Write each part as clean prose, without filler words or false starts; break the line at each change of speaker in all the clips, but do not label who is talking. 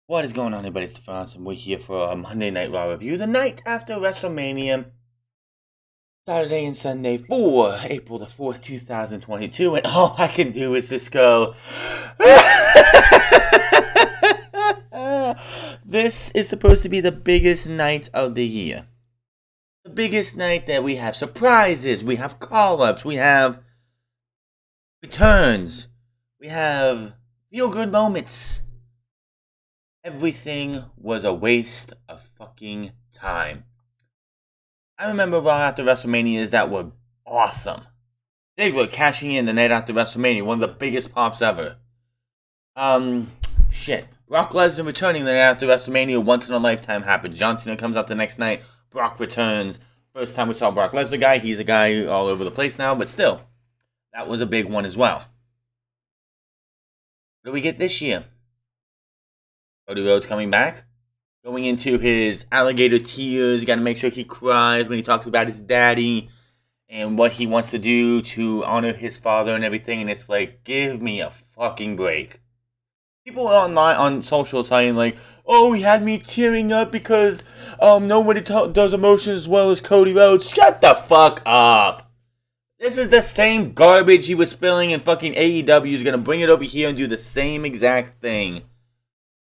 What is going on, everybody? It's Stefan, and we're here for a Monday Night Raw review, the night after WrestleMania, Saturday and Sunday for April the 4th, 2022, and all I can do is just go... This is supposed to be the biggest night of the year. The biggest night that we have surprises, we have call-ups, we have returns, we have feel-good moments. Everything was a waste of fucking time. I remember Raw after WrestleManias that were awesome. Ziggler cashing in the night after WrestleMania, one of the biggest pops ever. Brock Lesnar returning the night after WrestleMania, once in a lifetime happened. John Cena comes out the next night, Brock returns. First time we saw Brock Lesnar guy, he's a guy all over the place now, but still, that was a big one as well. What do we get this year? Cody Rhodes coming back, going into his alligator tears. You got to make sure he cries when he talks about his daddy and what he wants to do to honor his father and everything. And it's like, give me a fucking break. People online on social saying like, "Oh, he had me tearing up because nobody does emotions as well as Cody Rhodes." Shut the fuck up. This is the same garbage he was spilling in fucking AEW. Is gonna bring it over here and do the same exact thing.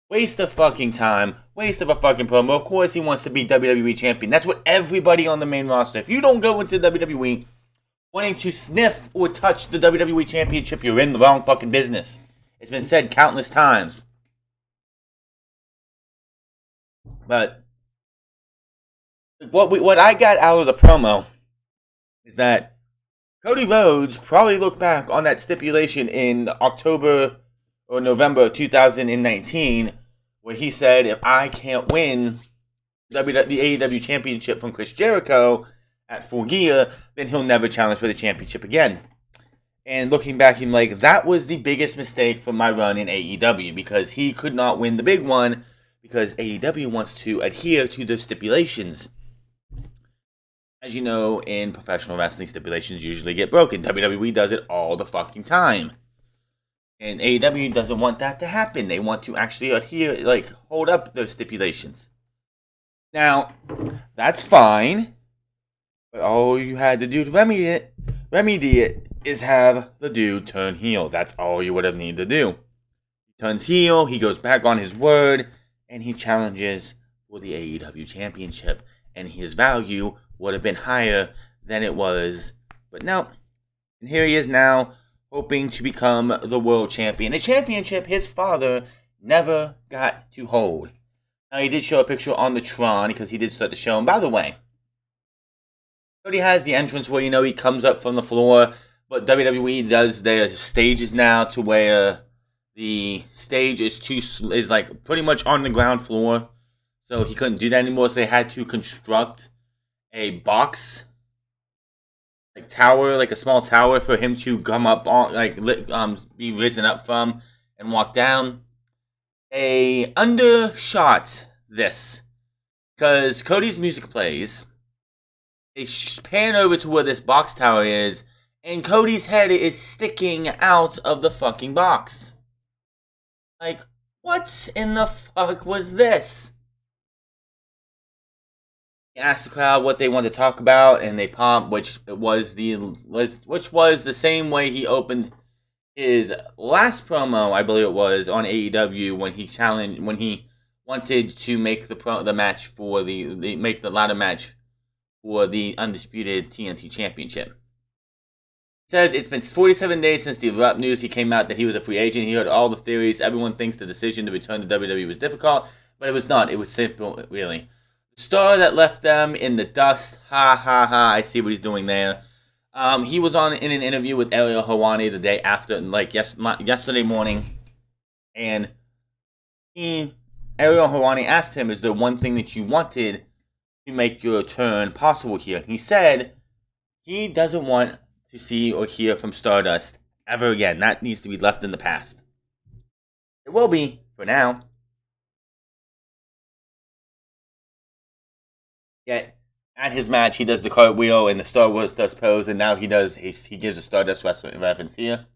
Waste of fucking time. Waste of a fucking promo. Of course he wants to be WWE Champion. That's what everybody on the main roster. If you don't go into WWE wanting to sniff or touch the WWE Championship, you're in the wrong fucking business. It's been said countless times. But what I got out of the promo is that Cody Rhodes probably looked back on that stipulation in October or November of 2019, where he said, if I can't win the AEW Championship from Chris Jericho at Full Gear, then he'll never challenge for the championship again. And looking back, I'm like, that was the biggest mistake for my run in AEW, because he could not win the big one, because AEW wants to adhere to the stipulations. As you know, in professional wrestling, stipulations usually get broken. WWE does it all the fucking time. And AEW doesn't want that to happen. They want to actually adhere, like, hold up those stipulations. Now, that's fine. But all you had to do to remedy it is have the dude turn heel. That's all you would have needed to do. He turns heel, he goes back on his word, and he challenges for the AEW Championship. And his value would have been higher than it was. But no. And here he is now, hoping to become the world champion. A championship his father never got to hold. Now, he did show a picture on the Tron, because he did start the show. And by the way, Cody has the entrance where, he comes up from the floor. But WWE does their stages now to where the stage is like pretty much on the ground floor. So he couldn't do that anymore. So they had to construct a box, like tower, like a small tower for him to come up on, be risen up from and walk down. They undershot this because Cody's music plays. They pan over to where this box tower is, and Cody's head is sticking out of the fucking box. Like, what in the fuck was this? He asked the crowd what they wanted to talk about, and they popped, which was the same way he opened his last promo, I believe it was, on AEW when he wanted to make the match for make the ladder match for the undisputed TNT Championship. It says it's been 47 days since the Erupt news. He came out that he was a free agent. He heard all the theories. Everyone thinks the decision to return to WWE was difficult, but it was not. It was simple, really. The star that left them in the dust. Ha ha ha. I see what he's doing there. He was in an interview with Ariel Helwani the day after, yesterday morning, and Ariel Helwani asked him, "Is there one thing that you wanted to make your return possible here?" He said he doesn't want to see or hear from Stardust ever again. That needs to be left in the past. It will be, for now. Yet, at his match, he does the cartwheel and the Stardust pose, and now he gives a Stardust reference here.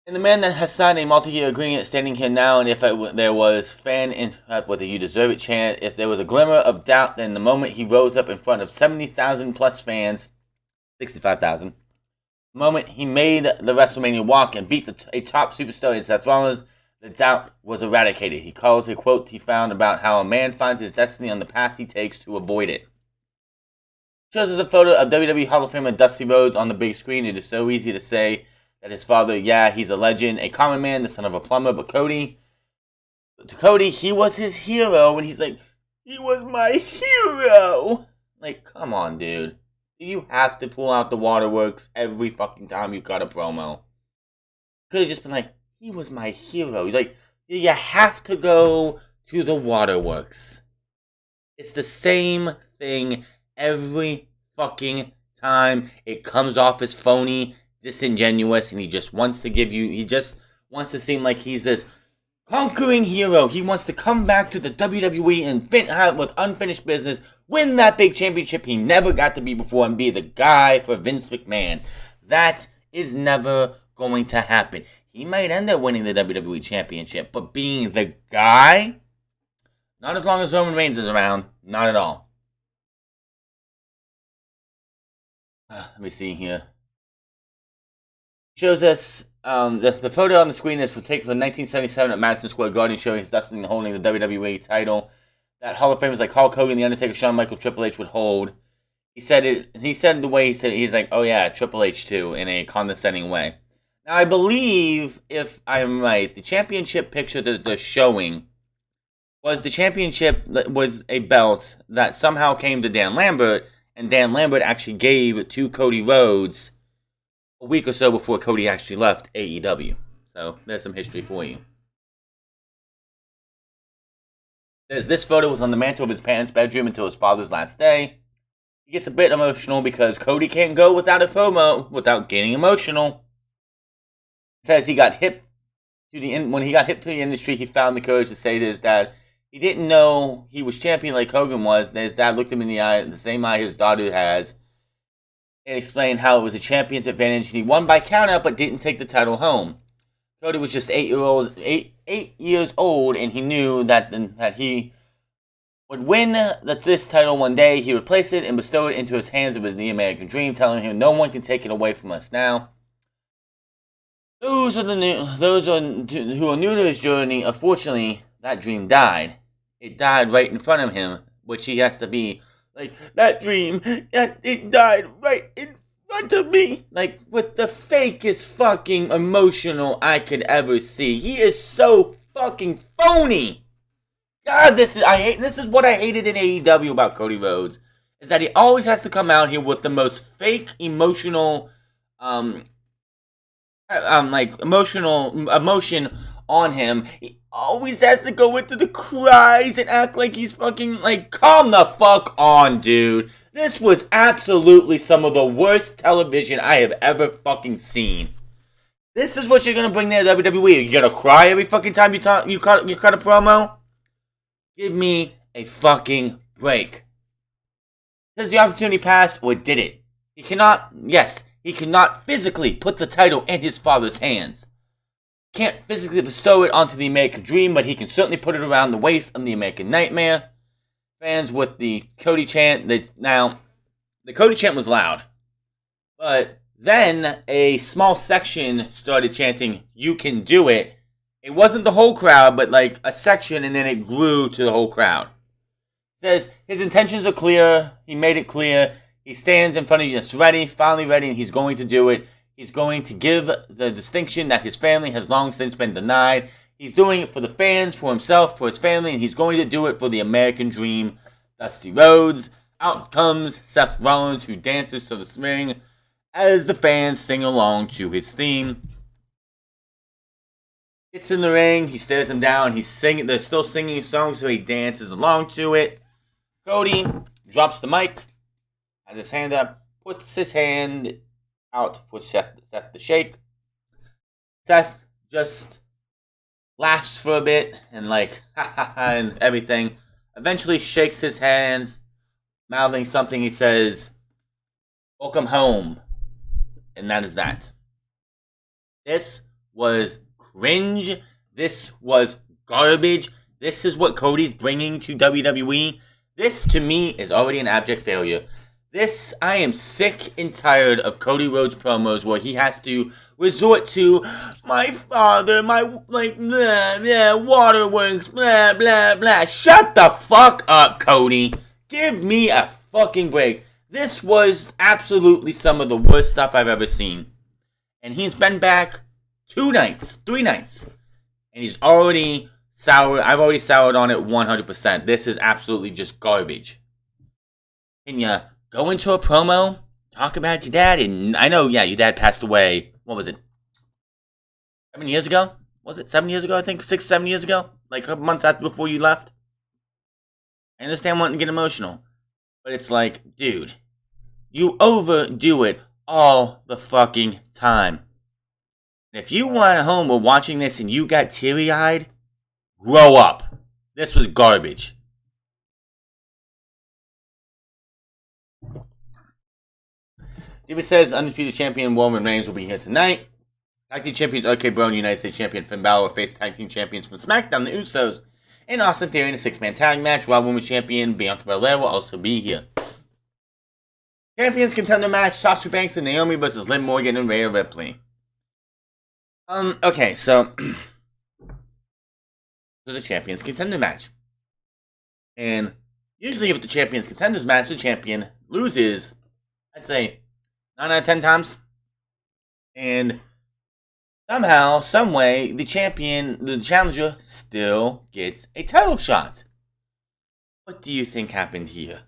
And the man that has signed a multi-year agreement standing here now, and if there was fan interest with a "you deserve it" chant, if there was a glimmer of doubt, then the moment he rose up in front of 70,000 plus fans, 65,000, the moment he made the WrestleMania walk and beat a top superstar in Seth Rollins, the doubt was eradicated. He calls a quote he found about how a man finds his destiny on the path he takes to avoid it. Shows us a photo of WWE Hall of Famer Dusty Rhodes on the big screen. It is so easy to say that his father, yeah, he's a legend, a common man, the son of a plumber, but to Cody, he was his hero, and he's like, he was my hero! Like, come on, dude. Do you have to pull out the waterworks every fucking time you got a promo? Could have just been like, he was my hero. Like, you have to go to the waterworks. It's the same thing every fucking time. It comes off as phony, disingenuous, and he just wants to seem like he's this conquering hero. He wants to come back to the WWE and with unfinished business, win that big championship he never got to be before, and be the guy for Vince McMahon. That is never going to happen. He might end up winning the WWE Championship, but being the guy, not as long as Roman Reigns is around, not at all. Let me see here. Shows us the photo on the screen is taken from 1977 at Madison Square Garden, showing his Dustin holding the WWE title that Hall of Famers like Hulk Hogan, The Undertaker, Shawn Michaels, Triple H would hold. He said the way he said it, he's like, oh yeah, Triple H too, in a condescending way. Now I believe, if I'm right, the championship picture that they're showing was a belt that somehow came to Dan Lambert, and Dan Lambert actually gave to Cody Rhodes a week or so before Cody actually left AEW. So there's some history for you. This photo was on the mantle of his parents' bedroom until his father's last day. He gets a bit emotional because Cody can't go without a promo without getting emotional. He says he got hip when he got hip to the industry, he found the courage to say to his dad he didn't know he was champion like Hogan was. And his dad looked him in the eye, the same eye his daughter has, and explained how it was a champion's advantage, and he won by countout but didn't take the title home. Cody was just 8 years old, and he knew that he would win this title one day. He replaced it and bestowed it into his hands of the American Dream, telling him no one can take it away from us now. Those who are new to his journey, unfortunately, that dream died. It died right in front of him, which he has to be like, that dream, it died right in front of me. Like, with the fakest fucking emotional I could ever see. He is so fucking phony. God, this is what I hated in AEW about Cody Rhodes, is that he always has to come out here with the most fake emotional, emotion on him. He always has to go into the cries and act like he's fucking, like, calm the fuck on, dude. This was absolutely some of the worst television I have ever fucking seen. This is what you're gonna bring there, WWE. You're gonna cry every fucking time you cut a promo? Give me a fucking break. Has the opportunity passed, or did it? He cannot physically put the title in his father's hands. Can't physically bestow it onto the American Dream, but he can certainly put it around the waist of the American Nightmare. Fans with the Cody chant, the Cody chant was loud. But then a small section started chanting, "You can do it." It wasn't the whole crowd, but like a section, and then it grew to the whole crowd. It says his intentions are clear. He made it clear. He stands in front of you, finally ready, and he's going to do it. He's going to give the distinction that his family has long since been denied. He's doing it for the fans, for himself, for his family, and he's going to do it for the American Dream. Dusty Rhodes. Out comes Seth Rollins, who dances to the ring as the fans sing along to his theme. Gets in the ring, he stares him down, he's singing, they're still singing a song, so he dances along to it. Cody drops the mic, has his hand up, puts his hand out for Seth to shake. Seth just laughs for a bit and like, ha ha ha, and everything. Eventually shakes his hands, mouthing something. He says, "Welcome home." And that is that. This was cringe. This was garbage. This is what Cody's bringing to WWE. This, to me, is already an abject failure. I am sick and tired of Cody Rhodes promos where he has to resort to my father, blah, blah, waterworks, blah, blah, blah. Shut the fuck up, Cody. Give me a fucking break. This was absolutely some of the worst stuff I've ever seen. And he's been back 3 nights. And he's already sour. I've already soured on it 100%. This is absolutely just garbage. Can you go into a promo, talk about your dad? And I know, yeah, your dad passed away. What was it? 7 years ago? Was it 7 years ago? I think 6, 7 years ago? Like a couple months before you left. I understand wanting to get emotional. But it's like, dude, you overdo it all the fucking time. If you want at home or watching this and you got teary-eyed, grow up. This was garbage. Jimmy says Undisputed Champion Roman Reigns will be here tonight. Tag Team Champions RK Bro and United States Champion Finn Balor face Tag Team Champions from SmackDown, the Usos, and Austin Theory in a 6-man tag match. Raw Women's Champion Bianca Belair will also be here. Champions Contender match, Sasha Banks and Naomi versus Liv Morgan and Rhea Ripley. Okay, so this is a Champions Contender match. And usually if the Champions Contenders match, the champion loses, I'd say 9 out of 10 times. And somehow, someway, the challenger, still gets a title shot. What do you think happened here?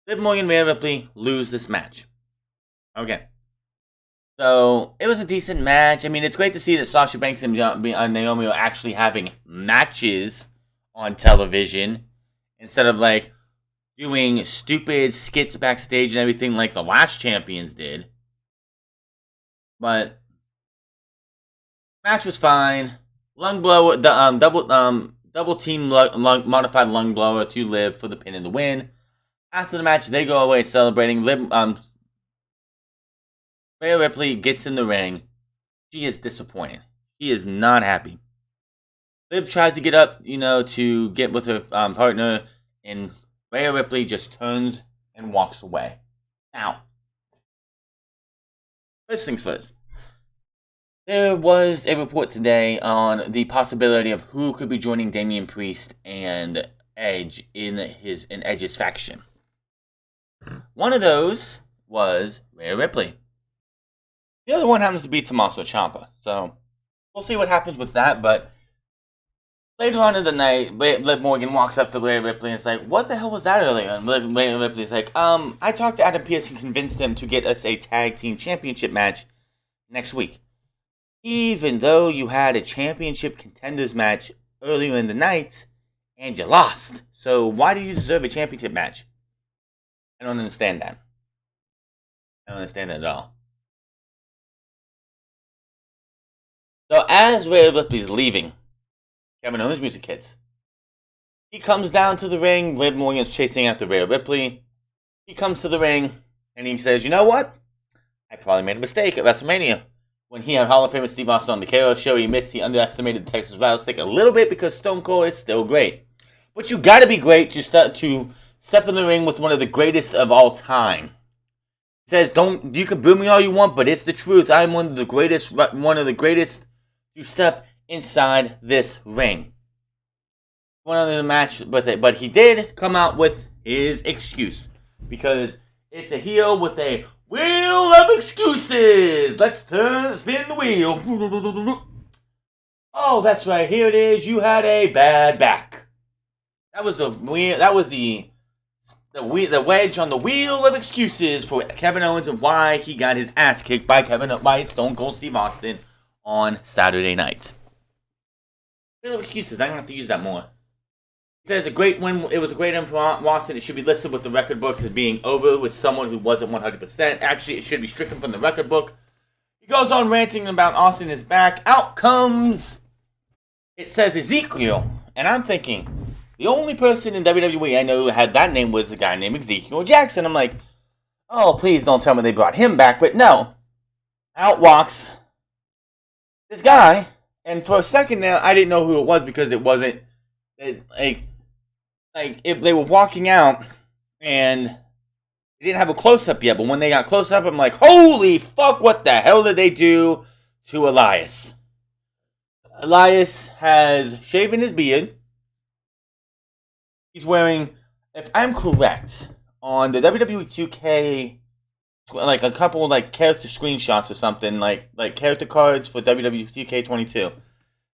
Liv Morgan and Rhea Ripley lose this match. Okay. So, it was a decent match. I mean, it's great to see that Sasha Banks and Naomi are actually having matches on television instead of, like, doing stupid skits backstage and everything like the last champions did. But match was fine. Lung blower, the double team modified lung blower to Liv for the pin and the win. After the match, they go away celebrating. Rhea Ripley gets in the ring. She is disappointed. She is not happy. Liv tries to get up, to get with her partner, and Rhea Ripley just turns and walks away. Now, first things first. There was a report today on the possibility of who could be joining Damian Priest and Edge in Edge's faction. One of those was Rhea Ripley. The other one happens to be Tommaso Ciampa. So we'll see what happens with that. But later on in the night, Liv Morgan walks up to Rhea Ripley and is like, "What the hell was that earlier?" And Rhea Ripley's like, I talked to Adam Pearce and convinced him to get us a tag team championship match next week. Even though you had a championship contenders match earlier in the night and you lost. So why do you deserve a championship match? I don't understand that. I don't understand that at all. So as Rhea Ripley's leaving, Kevin Owens' music hits. He comes down to the ring. Liv Morgan's chasing after Rhea Ripley. He comes to the ring and he says, "You know what? I probably made a mistake at WrestleMania. When he had Hall of Famer Steve Austin on the KO show, he underestimated the Texas Rattlesnake a little bit because Stone Cold is still great. But you gotta be great to step in the ring with one of the greatest of all time." He says, you can boo me all you want, but it's the truth. I'm one of the greatest to step inside this ring. One other match with it, but he did come out with his excuse because it's a heel with a wheel of excuses. Let's spin the wheel. Oh, that's right. Here it is. You had a bad back. That was the wedge on the wheel of excuses for Kevin Owens and why he got his ass kicked by Stone Cold Steve Austin on Saturday night. Wheel of excuses. I'm gonna have to use that more. It says it was a great win for Austin. It should be listed with the record book as being over with someone who wasn't 100%. Actually, it should be stricken from the record book. He goes on ranting about Austin is back. Out comes, it says Ezekiel. And I'm thinking, the only person in WWE I know who had that name was a guy named Ezekiel Jackson. I'm like, oh, please don't tell me they brought him back. But no. Out walks This guy, and for a second there, I didn't know who it was because it wasn't like if they were walking out and they didn't have a close up yet. But when they got close up, I'm like, holy fuck! What the hell did they do to Elias? Elias has shaven his beard. He's wearing, if I'm correct, on the WWE 2K, like a couple like character screenshots or something, like character cards for WWE 2K22.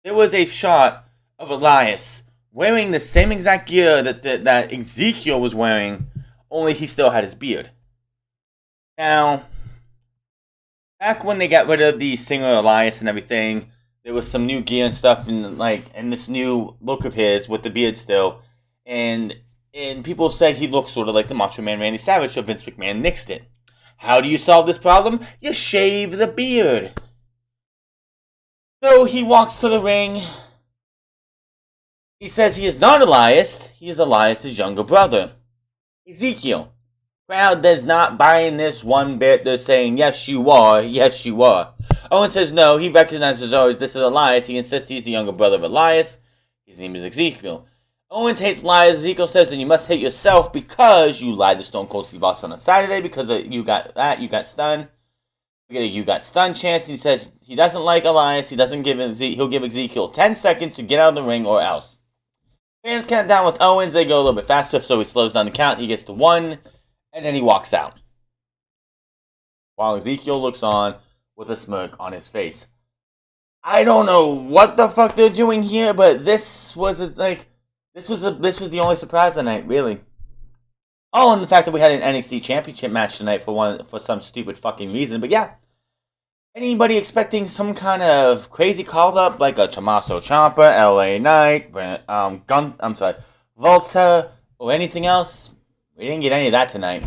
There was a shot of Elias wearing the same exact gear that Ezekiel was wearing, only he still had his beard. Now, back when they got rid of the singer Elias and everything, there was some new gear and stuff, and this new look of his with the beard still, and people said he looked sort of like the Macho Man Randy Savage, so Vince McMahon nixed it. How do you solve this problem? You shave the beard. So he walks to the ring. He says he is not Elias. He is Elias' younger brother, Ezekiel. Crowd does not buy in this one bit. They're saying, yes, you are. Yes, you are. Owen says no. He recognizes always this is Elias. He insists he's the younger brother of Elias. His name is Ezekiel. Owens hates lies. Ezekiel says, then you must hate yourself because you lied to Stone Cold Steve Austin on Saturday because you got that. You got stunned. You got stunned chance. He says he doesn't like Elias. He'll give Ezekiel 10 seconds to get out of the ring or else. Fans count down with Owens. They go a little bit faster, so he slows down the count. He gets to 1, and then he walks out. While Ezekiel looks on with a smirk on his face. I don't know what the fuck they're doing here, but this was the only surprise tonight, really. Oh, and the fact that we had an Nxt Championship match tonight for some stupid fucking reason. But yeah, anybody expecting some kind of crazy call-up like a Tommaso Ciampa, LA Knight, Volta, or anything else? We didn't get any of that tonight.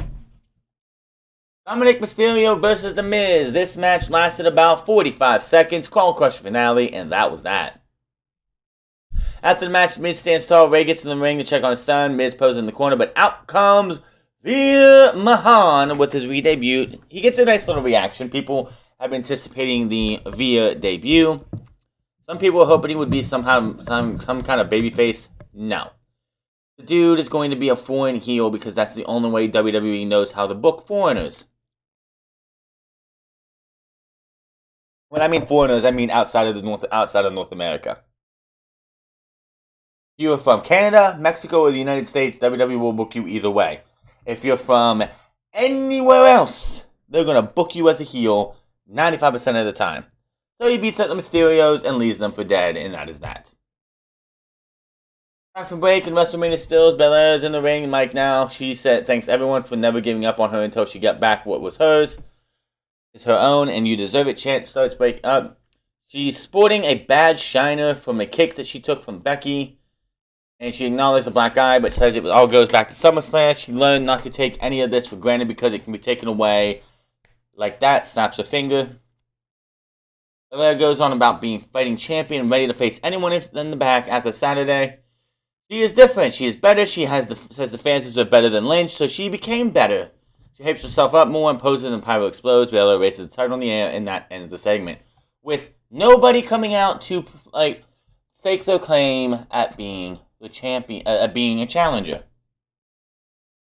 Dominic Mysterio versus The Miz. This match lasted about 45 seconds. Call Crush finale, and that was that. After the match, Miz stands tall. Ray gets in the ring to check on his son. Miz poses in the corner, but out comes Veer Mahan with his re-debut. He gets a nice little reaction. People have been anticipating the Veer debut. Some people were hoping he would be some kind of babyface. No. The dude is going to be a foreign heel because that's the only way WWE knows how to book foreigners. When I mean foreigners, I mean outside of North America. If you're from Canada, Mexico, or the United States, WWE will book you either way. If you're from anywhere else, they're going to book you as a heel 95% of the time. So he beats up the Mysterios and leaves them for dead, and that is that. Back from break, and WrestleMania stills. Belair is in the ring, and Mike now. She said thanks everyone for never giving up on her until she got back what was hers. It's her own, and you deserve it. Chant starts breaking up. She's sporting a bad shiner from a kick that she took from Becky. And she acknowledged the black eye, but says it all goes back to SummerSlam. She learned not to take any of this for granted because it can be taken away like that. Snaps her finger. Belair goes on about being fighting champion and ready to face anyone in the back after Saturday. She is different. She is better. She says the fans are better than Lynch, so she became better. She hypes herself up more and poses and Pyro explodes. Belair raises the title in the air, and that ends the segment. With nobody coming out to stake their claim at being the champion, being a challenger.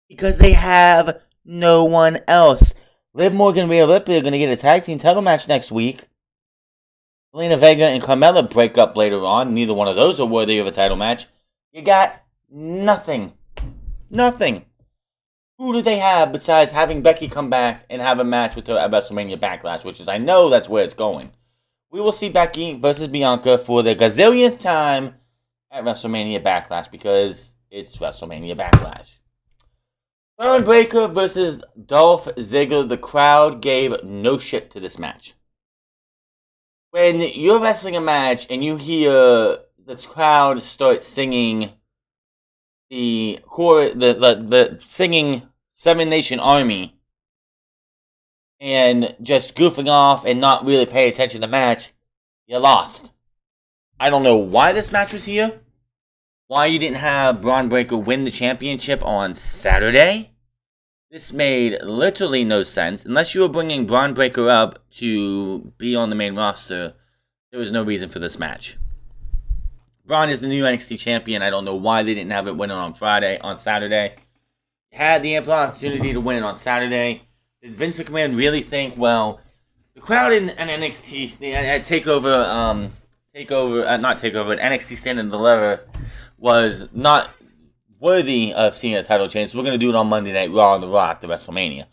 Because they have no one else. Liv Morgan and Rhea Ripley are going to get a tag team title match next week. Zelina Vega and Carmella break up later on. Neither one of those are worthy of a title match. You got nothing. Nothing. Who do they have besides having Becky come back and have a match with her at WrestleMania Backlash, which is, I know that's where it's going. We will see Becky versus Bianca for the gazillionth time at WrestleMania Backlash because it's WrestleMania Backlash. Baron Breaker versus Dolph Ziggler. The crowd gave no shit to this match. When you're wrestling a match and you hear this crowd start singing the singing Seven Nation Army and just goofing off and not really paying attention to the match, you lost. I don't know why this match was here. Why you didn't have Braun Breaker win the championship on Saturday. This made literally no sense. Unless you were bringing Braun Breaker up to be on the main roster, there was no reason for this match. Braun is the new NXT champion. I don't know why they didn't have it win it on Saturday. Had the ample opportunity to win it on Saturday. Did Vince McMahon really think, well, the crowd in an NXT at NXT Stand and Deliver was not worthy of seeing a title change, so we're going to do it on Monday Night Raw on the Raw after WrestleMania.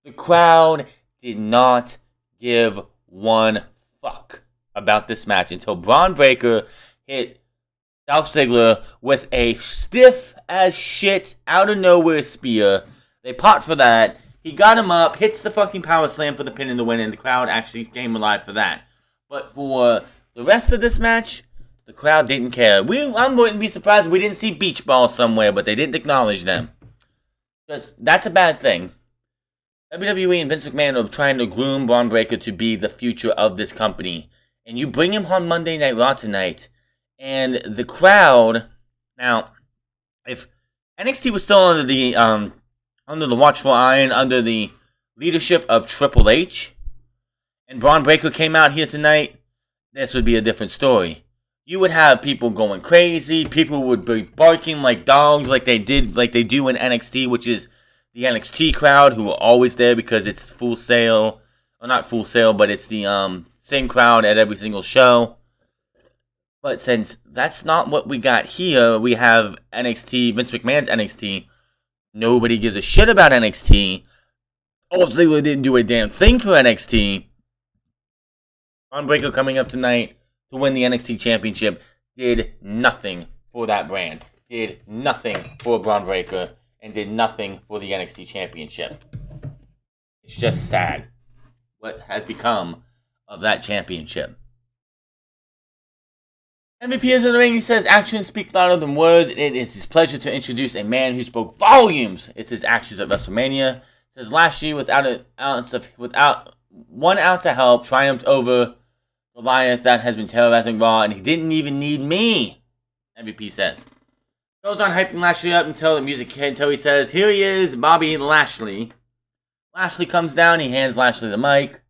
The crowd did not give one fuck about this match until Braun Breaker hit Dolph Ziggler with a stiff as shit out of nowhere spear. They popped for that. He got him up, hits the fucking power slam for the pin and the win, and the crowd actually came alive for that. But for the rest of this match, the crowd didn't care. I'm going to be surprised if we didn't see beach balls somewhere, but they didn't acknowledge them. Because that's a bad thing. WWE and Vince McMahon are trying to groom Braun Breaker to be the future of this company. And you bring him on Monday Night Raw tonight, and the crowd... Now, if NXT was still under the watchful iron, under the leadership of Triple H, and Braun Breaker came out here tonight, this would be a different story. You would have people going crazy. People would be barking like dogs, like they do in NXT, which is the NXT crowd, who are always there because it's Full Sail. Well, not Full Sail, but it's the same crowd at every single show. But since that's not what we got here, we have NXT, Vince McMahon's NXT. Nobody gives a shit about NXT. Dolph Ziggler didn't do a damn thing for NXT. Braun Breaker coming up tonight to win the NXT Championship did nothing for that brand. Did nothing for Braun Breaker. And did nothing for the NXT Championship. It's just sad what has become of that championship. MVP is in the ring. He says, actions speak louder than words. It is his pleasure to introduce a man who spoke volumes. It's his actions at WrestleMania. Says Lashley, without 1 ounce of help, triumphed over Goliath that has been terrorizing Raw, and he didn't even need me, MVP says. Goes on hyping Lashley up until the music hit, until he says, here he is, Bobby Lashley. Lashley comes down, he hands Lashley the mic.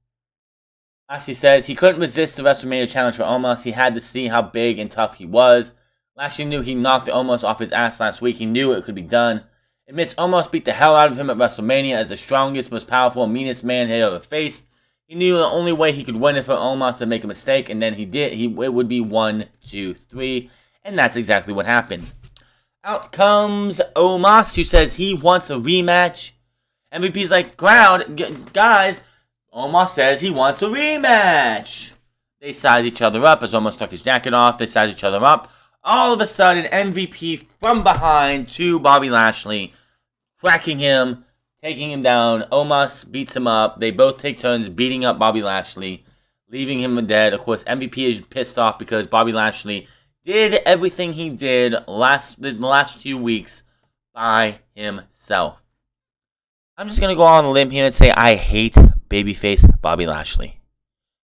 Lashley says he couldn't resist the WrestleMania challenge for Omos. He had to see how big and tough he was. Lashley knew he knocked Omos off his ass last week. He knew it could be done. Admits Omos beat the hell out of him at WrestleMania as the strongest, most powerful, meanest man he ever faced. He knew the only way he could win it for Omos to make a mistake, and then he did. It would be 1, 2, 3, and that's exactly what happened. Out comes Omos, who says he wants a rematch. MVP's like, crowd, guys, Omos says he wants a rematch. They size each other up as Omos took his jacket off. They size each other up. All of a sudden, MVP from behind to Bobby Lashley, cracking him, taking him down. Omos beats him up. They both take turns beating up Bobby Lashley, leaving him dead. Of course, MVP is pissed off because Bobby Lashley did everything he did the last 2 weeks by himself. I'm just going to go on a limb here and say I hate babyface Bobby Lashley.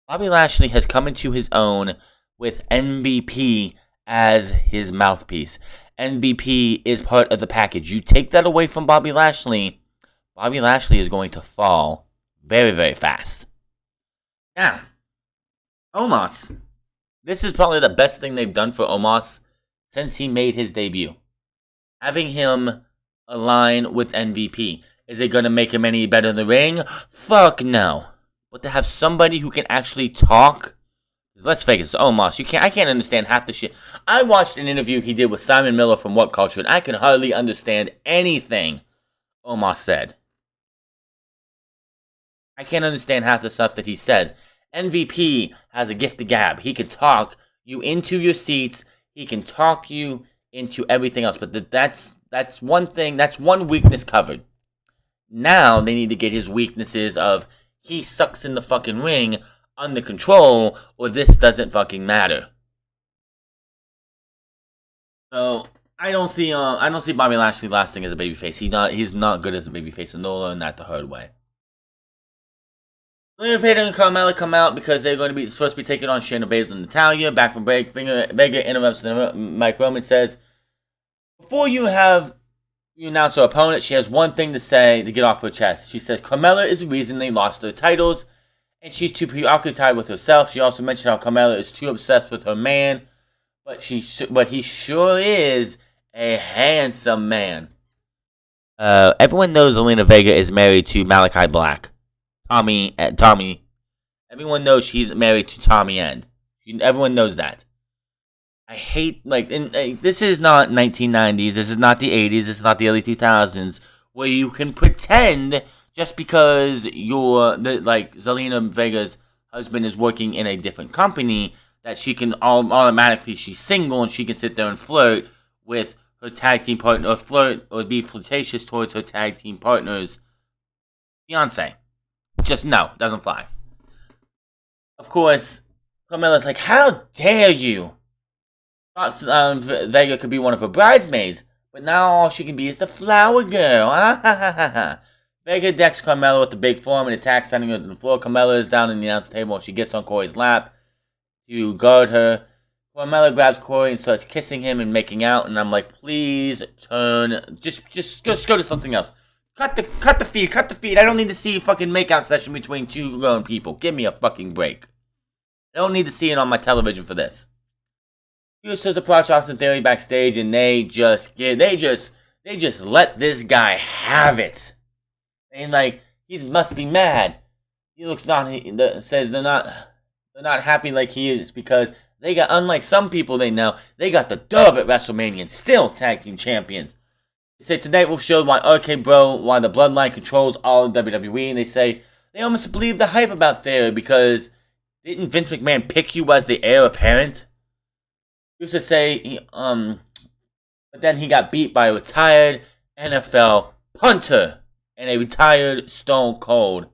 Bobby Lashley has come into his own with MVP as his mouthpiece. MVP is part of the package. You take that away from Bobby Lashley is going to fall very, very fast. Now, Omos. This is probably the best thing they've done for Omos since he made his debut. Having him align with MVP. Is it going to make him any better in the ring? Fuck no. But to have somebody who can actually talk, because let's face it, Omos, I can't understand half the shit. I watched an interview he did with Simon Miller from What Culture, and I can hardly understand anything Omos said. I can't understand half the stuff that he says. MVP has a gift of gab. He can talk you into your seats. He can talk you into everything else. But that's one thing. That's one weakness covered. Now they need to get his weaknesses of he sucks in the fucking ring under control, or this doesn't fucking matter. So I don't see Bobby Lashley lasting as a babyface. He's not good as a babyface, and they'll learn that the hard way. Lena Vega and Carmella come out because they're going to be supposed to be taking on Shayna Baszler and Natalya. Back from break, Vega interrupts Mike Roman, says, before you announce her opponent, she has one thing to say to get off her chest. She says Carmella is the reason they lost their titles, and she's too preoccupied with herself. She also mentioned how Carmella is too obsessed with her man, but he sure is a handsome man. Everyone knows Zelina Vega is married to Malachi Black. Tommy. Everyone knows she's married to Tommy End. Everyone knows that. I hate, this is not 1990s, this is not the 80s, this is not the early 2000s, where you can pretend just because Zelina Vega's husband is working in a different company, that she can automatically, she's single and she can sit there and flirt with her tag team partner, or flirt, or be flirtatious towards her tag team partner's fiance. Just no, doesn't fly. Of course, Carmella's like, how dare you? Vega could be one of her bridesmaids, but now all she can be is the flower girl. Vega decks Carmella with the big forearm and attacks, sending her to the floor. Carmella is down in the announce table and she gets on Corey's lap to guard her. Carmella grabs Corey and starts kissing him and making out, and I'm like, please turn, just go to something else. Cut the feed. I don't need to see a fucking makeout session between two grown people. Give me a fucking break. I don't need to see it on my television for this. Usos approach Austin Theory backstage, and they just let this guy have it. And he must be mad. He looks says they're not happy like he is, because they got, unlike some people they know, they got the dub at WrestleMania and still tag team champions. They say tonight we'll show why why the bloodline controls all of WWE, and they say they almost believe the hype about Theory because didn't Vince McMahon pick you as the heir apparent? Used to say, but then he got beat by a retired NFL punter and a retired Stone Cold.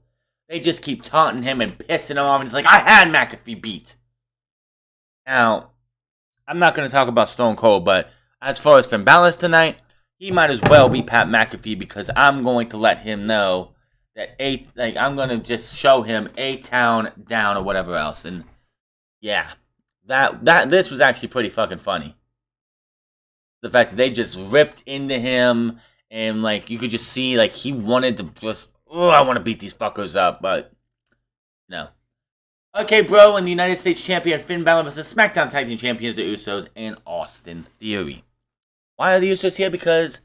They just keep taunting him and pissing him off, and he's like, I had McAfee beat. Now, I'm not going to talk about Stone Cold, but as far as Finn Balor tonight, he might as well be Pat McAfee, because I'm going to let him know that I'm going to just show him A-Town down or whatever else, and yeah. This was actually pretty fucking funny. The fact that they just ripped into him, and you could just see he wanted to just, I want to beat these fuckers up, but no. Okay, bro, and the United States Champion Finn Balor versus SmackDown Tag Team Champions, the Usos, and Austin Theory. Why are the Usos here? Because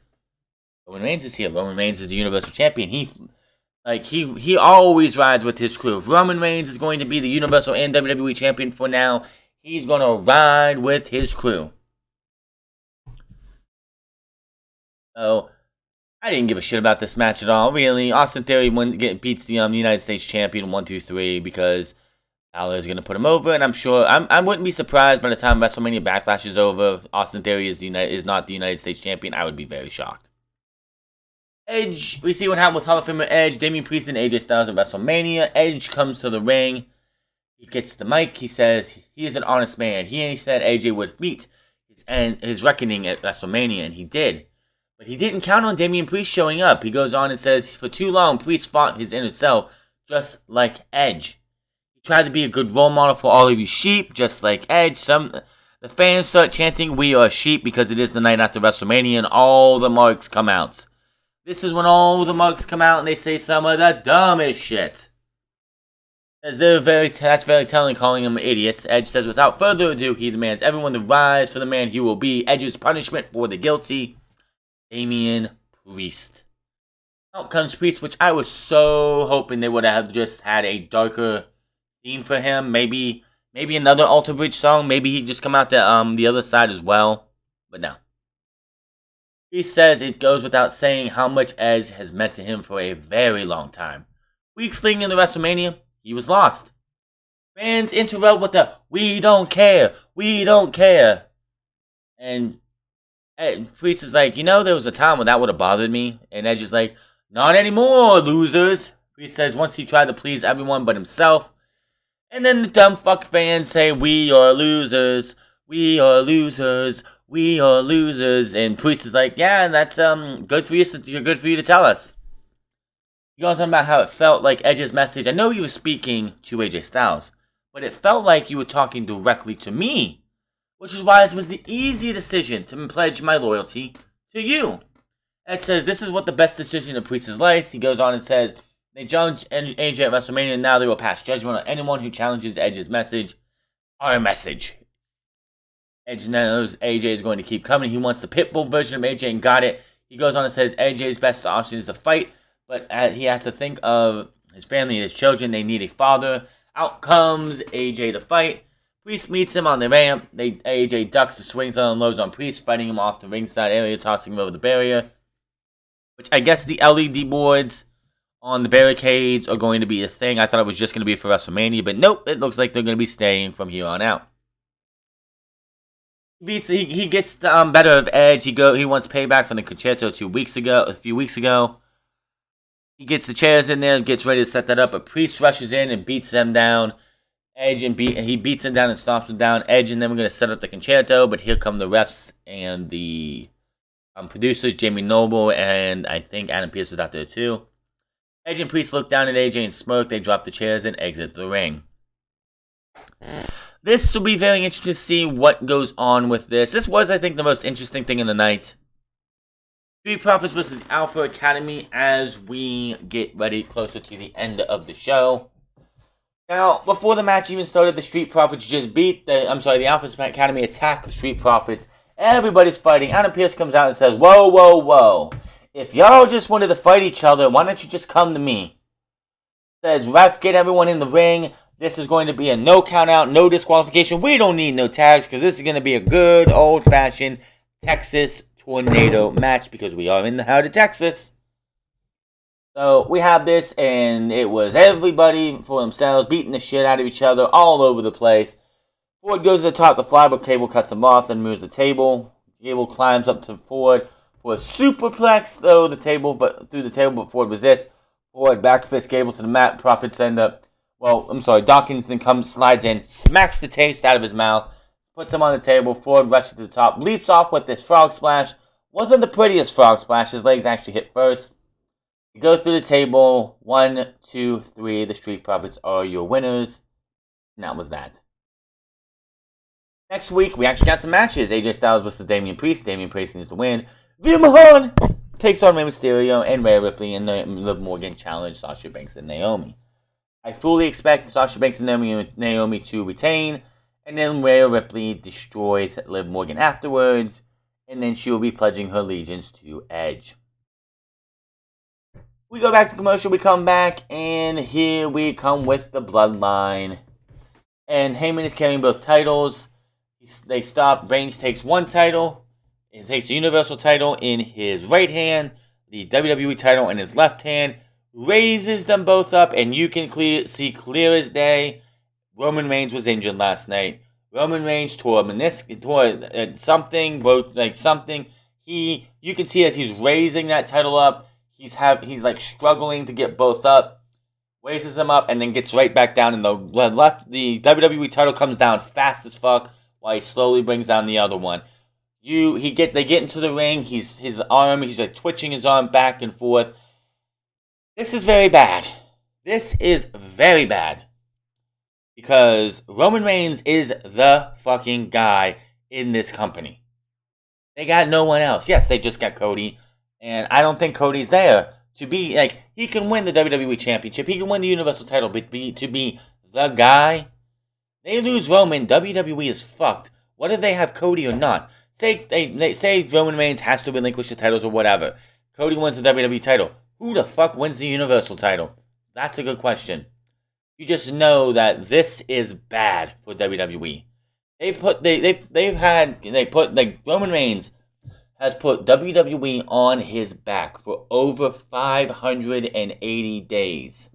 Roman Reigns is here. Roman Reigns is the Universal Champion. He always rides with his crew. If Roman Reigns is going to be the Universal and WWE Champion for now, he's going to ride with his crew. So, I didn't give a shit about this match at all, really. Austin Theory beats the United States Champion 1-2-3 because Balor is going to put him over, and I'm sure, I wouldn't be surprised by the time WrestleMania Backlash is over, Austin Theory is not the United States Champion. I would be very shocked. Edge, we see what happened with Hall of Famer Edge, Damian Priest, and AJ Styles at WrestleMania. Edge comes to the ring. He gets the mic. He says he is an honest man. He said AJ would meet his reckoning at WrestleMania, and he did. But he didn't count on Damian Priest showing up. He goes on and says, for too long, Priest fought his inner self, just like Edge. He tried to be a good role model for all of you sheep, just like Edge. The fans start chanting, we are sheep, because it is the night after WrestleMania, and all the marks come out. This is when all the marks come out, and they say some of the dumbest shit. That's very telling, calling them idiots. Edge says, without further ado, he demands everyone to rise for the man he will be. Edge's punishment for the guilty, Damian Priest. Out comes Priest, which I was so hoping they would have just had a darker theme for him. Maybe another Alter Bridge song. Maybe he'd just come out the other side as well. But no. Priest says it goes without saying how much Edge has meant to him for a very long time. Weeks leading into WrestleMania, he was lost. Fans interrupt with the, we don't care, and Priest is like, there was a time when that would have bothered me. And Edge is like, not anymore, losers. Priest says once he tried to please everyone but himself. And then the dumb fuck fans say, we are losers. And Priest is like, yeah, that's good for you to tell us. He goes on about how it felt like Edge's message. I know you were speaking to AJ Styles, but it felt like you were talking directly to me, which is why it was the easy decision to pledge my loyalty to you. Edge says this is what the best decision of Priest's life. He goes on and says, They judge AJ at WrestleMania, and now they will pass judgment on anyone who challenges Edge's message. Our message. Edge knows AJ is going to keep coming. He wants the Pitbull version of AJ and got it. He goes on and says AJ's best option is to fight, but he has to think of his family and his children. They need a father. Out comes AJ to fight. Priest meets him on the ramp. AJ ducks the swings and unloads on Priest, fighting him off the ringside area, tossing him over the barrier. Which I guess the LED boards on the barricades are going to be a thing. I thought it was just going to be for WrestleMania, but nope, it looks like they're going to be staying from here on out. He gets the better of Edge. He wants payback from the concerto a few weeks ago. He gets the chairs in there, gets ready to set that up, but Priest rushes in and beats them down. He beats him down and stomps him down. Edge and then we're going to set up the concerto, but here come the refs and the producers, Jamie Noble, and I think Adam Pearce was out there too. Edge and Priest look down at AJ and smirk. They drop the chairs and exit the ring. This will be very interesting to see what goes on with this. This was, I think, the most interesting thing in the night. Street Profits versus Alpha Academy as we get ready closer to the end of the show. Now, before the match even started, the Street Profits just the Alpha Academy attacked the Street Profits. Everybody's fighting. Adam Pearce comes out and says, whoa, whoa, whoa. If y'all just wanted to fight each other, why don't you just come to me? Says, ref, get everyone in the ring. This is going to be a no count out, no disqualification. We don't need no tags because this is going to be a good old-fashioned Texas tornado match because we are in the heart of Texas. So we have this, and it was everybody for themselves beating the shit out of each other all over the place. Ford goes to the top, the flybook cable cuts him off, then moves the table. Cable climbs up to Ford for a superplex through the table, but Ford resists. Ford back fist Cable to the mat. Profits end up. Dawkins then slides in, smacks the taste out of his mouth, puts him on the table. Ford rushes to the top, leaps off with this frog splash. Wasn't the prettiest frog splash. His legs actually hit first. He goes through the table. 1, 2, 3. The Street Profits are your winners. And that was that. Next week, we actually got some matches. AJ Styles versus Damian Priest. Damian Priest needs to win. Veer Mahan takes on Rey Mysterio and Rhea Ripley in the Liv Morgan challenge Sasha Banks and Naomi. I fully expect Sasha Banks and Naomi to retain, and then Rhea Ripley destroys Liv Morgan afterwards, and then she will be pledging her allegiance to Edge. We go back to commercial, we come back, and here we come with the Bloodline. And Heyman is carrying both titles. They stop. Reigns takes one title. He takes the Universal title in his right hand, the WWE title in his left hand, raises them both up, and you can see clear as day Roman Reigns was injured last night. Roman Reigns tore a meniscus, something. You can see as he's raising that title up, he's like struggling to get both up, raises them up, and then gets right back down. And the WWE title comes down fast as fuck, while he slowly brings down the other one. They get into the ring. He's like twitching his arm back and forth. This is very bad. Because Roman Reigns is the fucking guy in this company. They got no one else. Yes, they just got Cody. And I don't think Cody's there to be, like, he can win the WWE Championship. He can win the Universal title. But to be the guy, they lose Roman, WWE is fucked. Whether they have Cody or not. They say Roman Reigns has to relinquish the titles or whatever. Cody wins the WWE title. Who the fuck wins the Universal title? That's a good question. You just know that this is bad for WWE. Roman Reigns has put WWE on his back for over 580 days.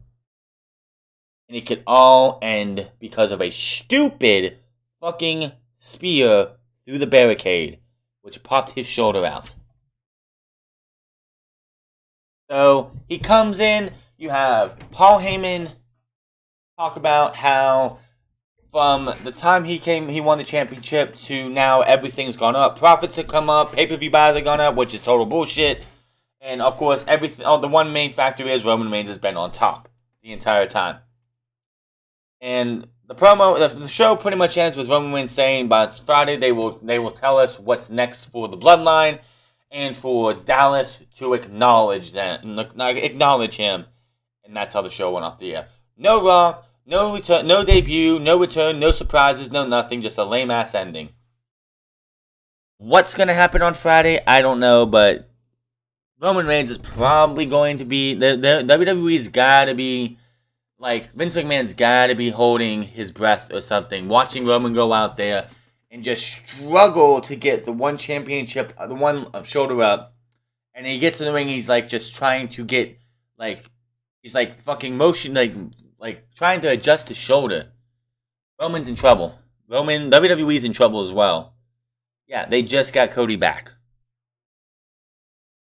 And it could all end because of a stupid fucking spear through the barricade, which popped his shoulder out. So, he comes in, you have Paul Heyman talk about how from the time he won the championship to now everything's gone up. Profits have come up, pay-per-view buys have gone up, which is total bullshit. And of course, the one main factor is Roman Reigns has been on top the entire time. And the show pretty much ends with Roman Reigns saying by Friday they will tell us what's next for the Bloodline. And for Dallas to acknowledge him. And And that's how the show went off the air. No Raw, no return, no debut, no return, no surprises, no nothing, just a lame-ass ending. What's going to happen on Friday? I don't know, but Roman Reigns is probably going to be... WWE's got to be... Like, Vince McMahon's got to be holding his breath or something, watching Roman go out there and just struggle to get the one championship, the one shoulder up. And he gets in the ring, he's like just trying to get, like, he's like fucking motion, like trying to adjust his shoulder. Roman's in trouble. WWE's in trouble as well. Yeah, they just got Cody back.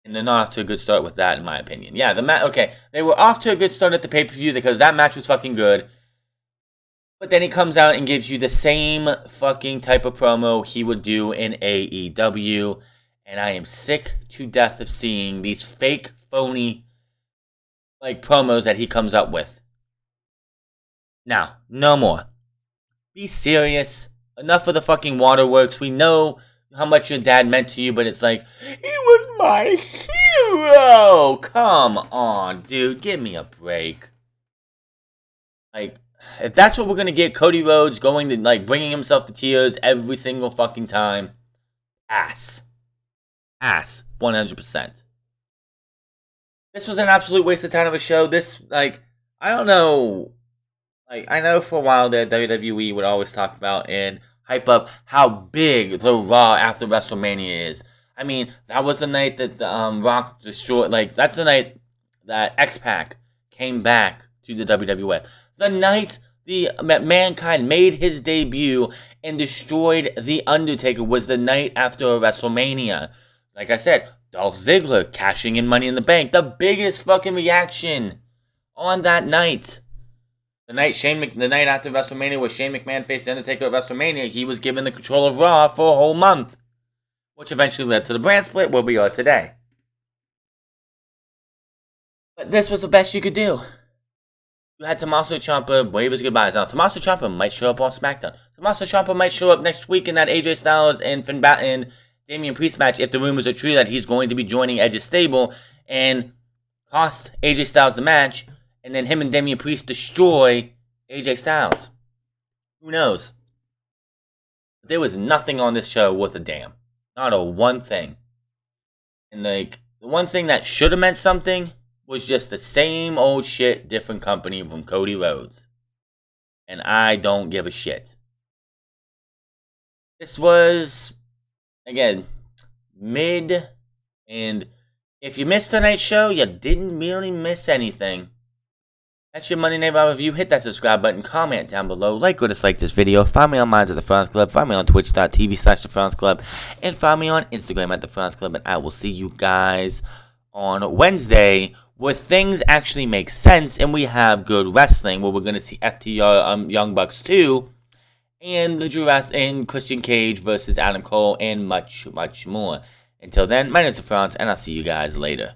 And they're not off to a good start with that, in my opinion. Yeah, okay, they were off to a good start at the pay-per-view because that match was fucking good. But then he comes out and gives you the same fucking type of promo he would do in AEW. And I am sick to death of seeing these fake, phony, like, promos that he comes up with. Now, no more. Be serious. Enough of the fucking waterworks. We know how much your dad meant to you, but it's like, he was my hero! Come on, dude. Give me a break. Like, if that's what we're gonna get, Cody Rhodes going to, like, bringing himself to tears every single fucking time, pass. 100%. This was an absolute waste of time of a show. This, like, I don't know. Like, I know for a while that WWE would always talk about and hype up how big the Raw after WrestleMania is. I mean, that was the night that Rock destroyed, like, that's the night that X-Pac came back to the WWF. The night that Mankind made his debut and destroyed The Undertaker was the night after WrestleMania. Like I said, Dolph Ziggler cashing in Money in the Bank. The biggest fucking reaction on that night. The night after WrestleMania where Shane McMahon faced The Undertaker at WrestleMania, he was given the control of Raw for a whole month. Which eventually led to the brand split where we are today. But this was the best you could do. You had Tommaso Ciampa wave his goodbyes. Now, Tommaso Ciampa might show up on SmackDown. Tommaso Ciampa might show up next week in that AJ Styles and Finn Balor and Damian Priest match if the rumors are true that he's going to be joining Edge's stable and cost AJ Styles the match, and then him and Damian Priest destroy AJ Styles. Who knows? There was nothing on this show worth a damn. Not a one thing. And like, the one thing that should have meant something was just the same old shit, different company from Cody Rhodes. And I don't give a shit. This was, again, mid, and if you missed tonight's show, you didn't really miss anything. That's your Monday Night Raw review. Hit that subscribe button, comment down below, like or dislike this video, find me on Minds at the France Club, find me on twitch.tv/The France Club, and find me on Instagram at The France Club, and I will see you guys on Wednesday, where things actually make sense, and we have good wrestling, where we're going to see FTR Young Bucks 2, and the and Christian Cage versus Adam Cole, and much, much more. Until then, my name is The France, and I'll see you guys later.